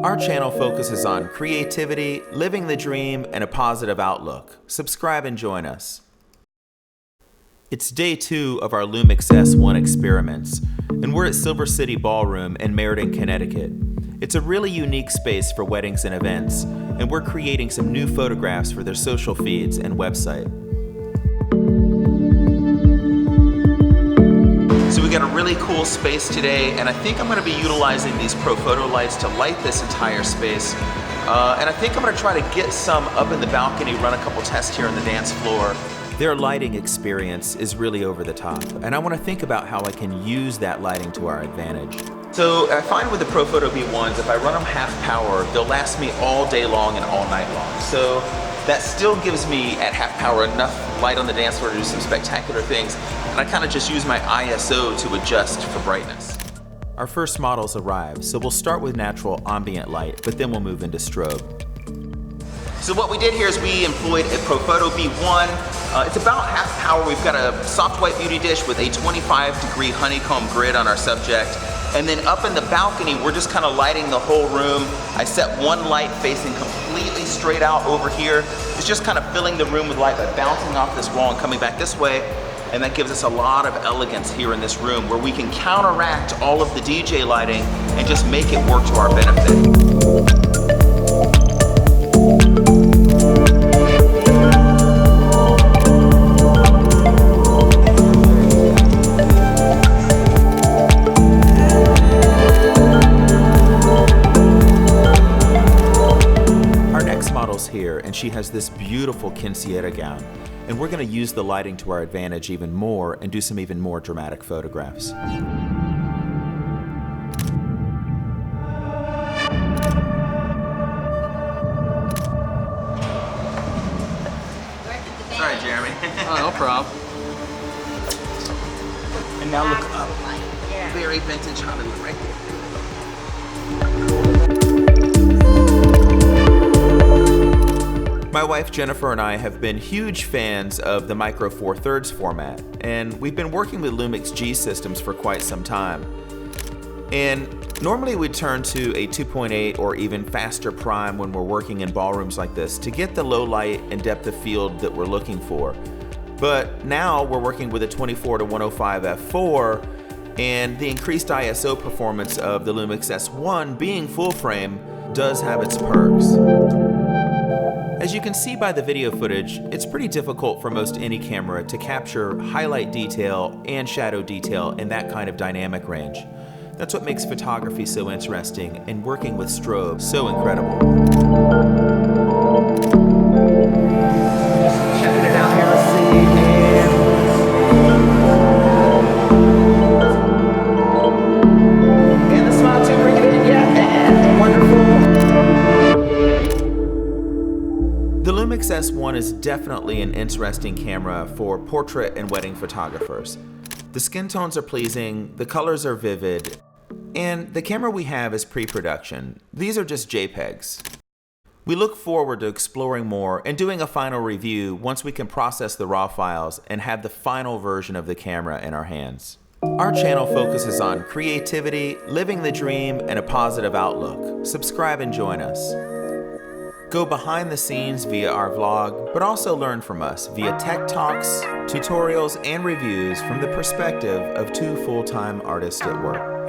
Our channel focuses on creativity, living the dream, and a positive outlook. Subscribe and join us. It's day 2 of our Lumix S1 experiments, and we're at Silver City Ballroom in Meriden, Connecticut. It's a really unique space for weddings and events, and we're creating some new photographs for their social feeds and website. So we got a really cool space today, and I think I'm going to be utilizing these Pro Photo lights to light this entire space. And I think I'm going to try to get some up in the balcony, run a couple tests here on the dance floor. Their lighting experience is really over the top, and I want to think about how I can use that lighting to our advantage. So I find with the Pro Photo V1s, if I run them half power, they'll last me all day long and all night long. So that still gives me, at half power, enough light on the dance floor to do some spectacular things, and I kind of just use my ISO to adjust for brightness. Our first models arrive, so we'll start with natural ambient light, but then we'll move into strobe. So what we did here is we employed a Pro Photo V1. It's about half power. We've got a soft white beauty dish with a 25-degree honeycomb grid on our subject. And then up in the balcony, we're just kind of lighting the whole room. I set one light facing completely straight out over here. It's just kind of filling the room with light by bouncing off this wall and coming back this way. And that gives us a lot of elegance here in this room where we can counteract all of the DJ lighting and just make it work to our benefit. Here, and she has this beautiful quinceañera gown, and we're going to use the lighting to our advantage even more and do some even more dramatic photographs. Sorry, Jeremy. Oh, no problem. And now look up. Very vintage Hollywood right there. My wife Jennifer and I have been huge fans of the Micro Four Thirds format, and we've been working with Lumix G systems for quite some time. And normally we turn to a 2.8 or even faster prime when we're working in ballrooms like this to get the low light and depth of field that we're looking for. But now we're working with a 24 to 105 f4, and the increased ISO performance of the Lumix S1 being full frame does have its perks. As you can see by the video footage, it's pretty difficult for most any camera to capture highlight detail and shadow detail in that kind of dynamic range. That's what makes photography so interesting and working with strobe so incredible. Checking it out here, let's see. And the smile too, bring it in, yeah, wonderful. The Lumix S1 is definitely an interesting camera for portrait and wedding photographers. The skin tones are pleasing, the colors are vivid, and the camera we have is pre-production. These are just JPEGs. We look forward to exploring more and doing a final review once we can process the raw files and have the final version of the camera in our hands. Our channel focuses on creativity, living the dream, and a positive outlook. Subscribe and join us. Go behind the scenes via our vlog, but also learn from us via tech talks, tutorials, and reviews from the perspective of 2 full-time artists at work.